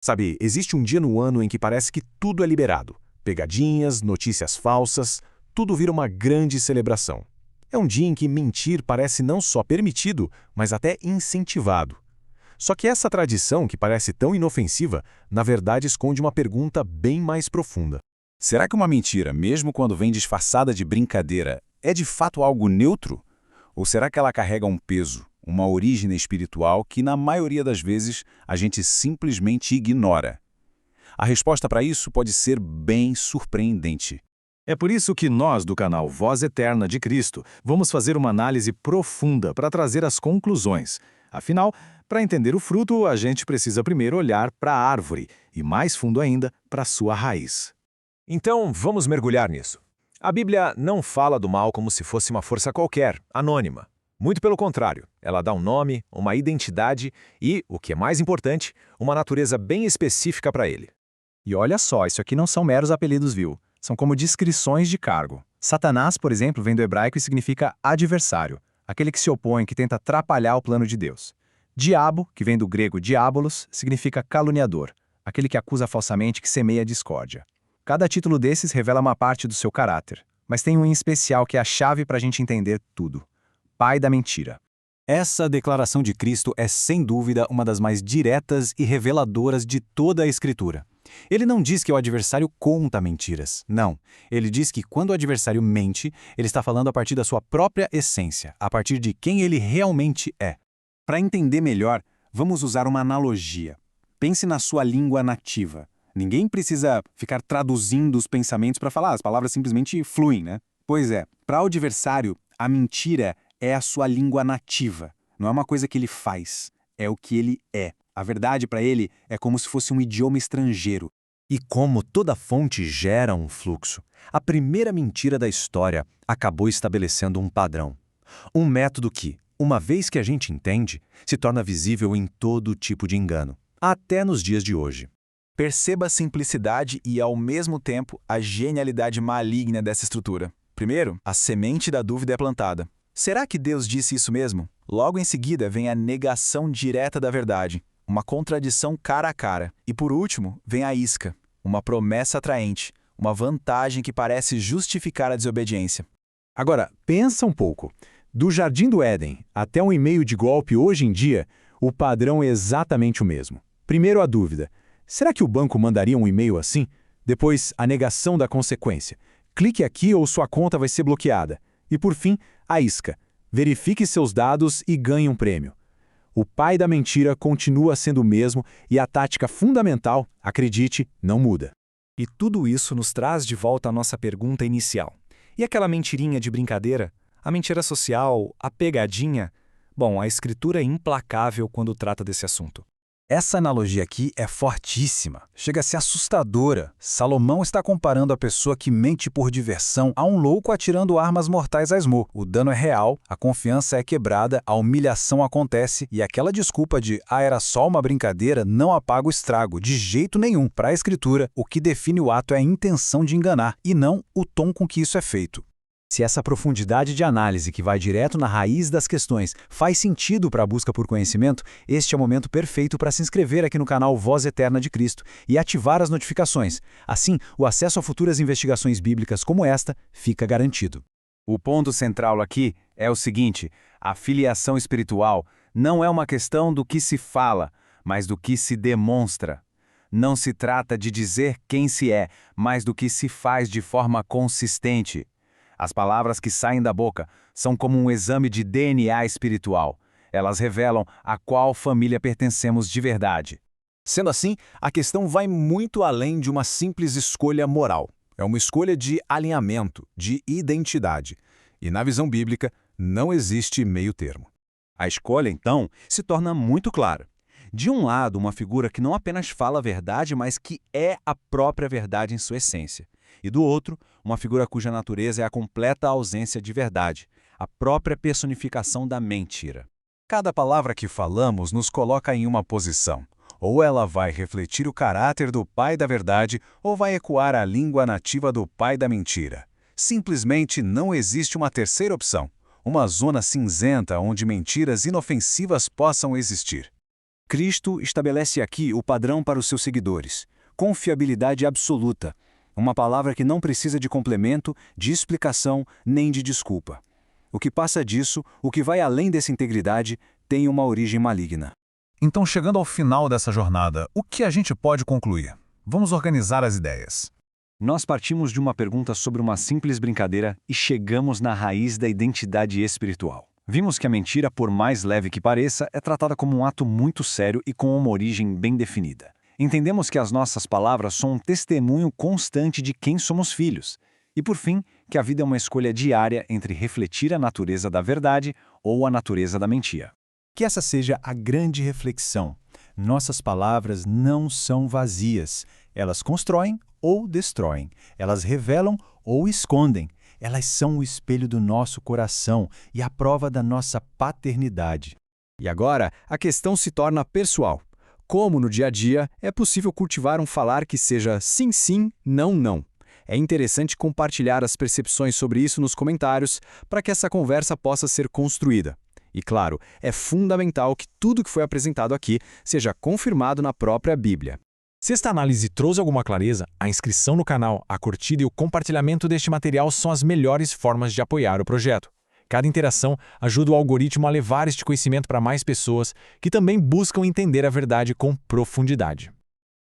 Sabe, existe um dia no ano em que parece que tudo é liberado. Pegadinhas, notícias falsas, tudo vira uma grande celebração. É um dia em que mentir parece não só permitido, mas até incentivado. Só que essa tradição, que parece tão inofensiva, na verdade esconde uma pergunta bem mais profunda. Será que uma mentira, mesmo quando vem disfarçada de brincadeira, é de fato algo neutro? Ou será que ela carrega um peso, uma origem espiritual que, na maioria das vezes, a gente simplesmente ignora? A resposta para isso pode ser bem surpreendente. É por isso que nós, do canal Voz Eterna de Cristo, vamos fazer uma análise profunda para trazer as conclusões. Afinal, para entender o fruto, a gente precisa primeiro olhar para a árvore e, mais fundo ainda, para sua raiz. Então, vamos mergulhar nisso. A Bíblia não fala do mal como se fosse uma força qualquer, anônima. Muito pelo contrário, ela dá um nome, uma identidade e, o que é mais importante, uma natureza bem específica para ele. E olha só, isso aqui não são meros apelidos, viu? São como descrições de cargo. Satanás, por exemplo, vem do hebraico e significa adversário, aquele que se opõe, que tenta atrapalhar o plano de Deus. Diabo, que vem do grego diabolos, significa caluniador, aquele que acusa falsamente, que semeia discórdia. Cada título desses revela uma parte do seu caráter, mas tem um em especial que é a chave para a gente entender tudo: pai da mentira. Essa declaração de Cristo é, sem dúvida, uma das mais diretas e reveladoras de toda a Escritura. Ele não diz que o adversário conta mentiras. Não. Ele diz que quando o adversário mente, ele está falando a partir da sua própria essência, a partir de quem ele realmente é. Para entender melhor, vamos usar uma analogia. Pense na sua língua nativa. Ninguém precisa ficar traduzindo os pensamentos para falar, as palavras simplesmente fluem, né? Pois é, para o adversário, a mentira é a sua língua nativa. Não é uma coisa que ele faz, é o que ele é. A verdade para ele é como se fosse um idioma estrangeiro. E como toda fonte gera um fluxo, a primeira mentira da história acabou estabelecendo um padrão. Um método que, uma vez que a gente entende, se torna visível em todo tipo de engano, até nos dias de hoje. Perceba a simplicidade e, ao mesmo tempo, a genialidade maligna dessa estrutura. Primeiro, a semente da dúvida é plantada. Será que Deus disse isso mesmo? Logo em seguida vem a negação direta da verdade, uma contradição cara a cara. E por último, vem a isca, uma promessa atraente, uma vantagem que parece justificar a desobediência. Agora, pensa um pouco. Do Jardim do Éden até um e-mail de golpe hoje em dia, o padrão é exatamente o mesmo. Primeiro a dúvida: será que o banco mandaria um e-mail assim? Depois, a negação da consequência: clique aqui ou sua conta vai ser bloqueada. E por fim, a isca: verifique seus dados e ganhe um prêmio. O pai da mentira continua sendo o mesmo e a tática fundamental, acredite, não muda. E tudo isso nos traz de volta à nossa pergunta inicial. E aquela mentirinha de brincadeira? A mentira social? A pegadinha? Bom, a Escritura é implacável quando trata desse assunto. Essa analogia aqui é fortíssima, chega a ser assustadora. Salomão está comparando a pessoa que mente por diversão a um louco atirando armas mortais a esmo. O dano é real, a confiança é quebrada, a humilhação acontece e aquela desculpa de era só uma brincadeira não apaga o estrago, de jeito nenhum. Para a Escritura, o que define o ato é a intenção de enganar e não o tom com que isso é feito. Se essa profundidade de análise que vai direto na raiz das questões faz sentido para a busca por conhecimento, este é o momento perfeito para se inscrever aqui no canal Voz Eterna de Cristo e ativar as notificações. Assim, o acesso a futuras investigações bíblicas como esta fica garantido. O ponto central aqui é o seguinte: a filiação espiritual não é uma questão do que se fala, mas do que se demonstra. Não se trata de dizer quem se é, mas do que se faz de forma consistente. As palavras que saem da boca são como um exame de DNA espiritual. Elas revelam a qual família pertencemos de verdade. Sendo assim, a questão vai muito além de uma simples escolha moral. É uma escolha de alinhamento, de identidade. E na visão bíblica, não existe meio termo. A escolha, então, se torna muito clara. De um lado, uma figura que não apenas fala a verdade, mas que é a própria verdade em sua essência. E do outro, uma figura cuja natureza é a completa ausência de verdade, a própria personificação da mentira. Cada palavra que falamos nos coloca em uma posição. Ou ela vai refletir o caráter do pai da verdade, ou vai ecoar a língua nativa do pai da mentira. Simplesmente não existe uma terceira opção, uma zona cinzenta onde mentiras inofensivas possam existir. Cristo estabelece aqui o padrão para os seus seguidores. Confiabilidade absoluta. Uma palavra que não precisa de complemento, de explicação, nem de desculpa. O que passa disso, o que vai além dessa integridade, tem uma origem maligna. Então, chegando ao final dessa jornada, o que a gente pode concluir? Vamos organizar as ideias. Nós partimos de uma pergunta sobre uma simples brincadeira e chegamos na raiz da identidade espiritual. Vimos que a mentira, por mais leve que pareça, é tratada como um ato muito sério e com uma origem bem definida. Entendemos que as nossas palavras são um testemunho constante de quem somos filhos. E, por fim, que a vida é uma escolha diária entre refletir a natureza da verdade ou a natureza da mentira. Que essa seja a grande reflexão. Nossas palavras não são vazias. Elas constroem ou destroem. Elas revelam ou escondem. Elas são o espelho do nosso coração e a prova da nossa paternidade. E agora, a questão se torna pessoal. Como no dia a dia, é possível cultivar um falar que seja sim, sim, não, não. É interessante compartilhar as percepções sobre isso nos comentários para que essa conversa possa ser construída. E claro, é fundamental que tudo que foi apresentado aqui seja confirmado na própria Bíblia. Se esta análise trouxe alguma clareza, a inscrição no canal, a curtida e o compartilhamento deste material são as melhores formas de apoiar o projeto. Cada interação ajuda o algoritmo a levar este conhecimento para mais pessoas que também buscam entender a verdade com profundidade.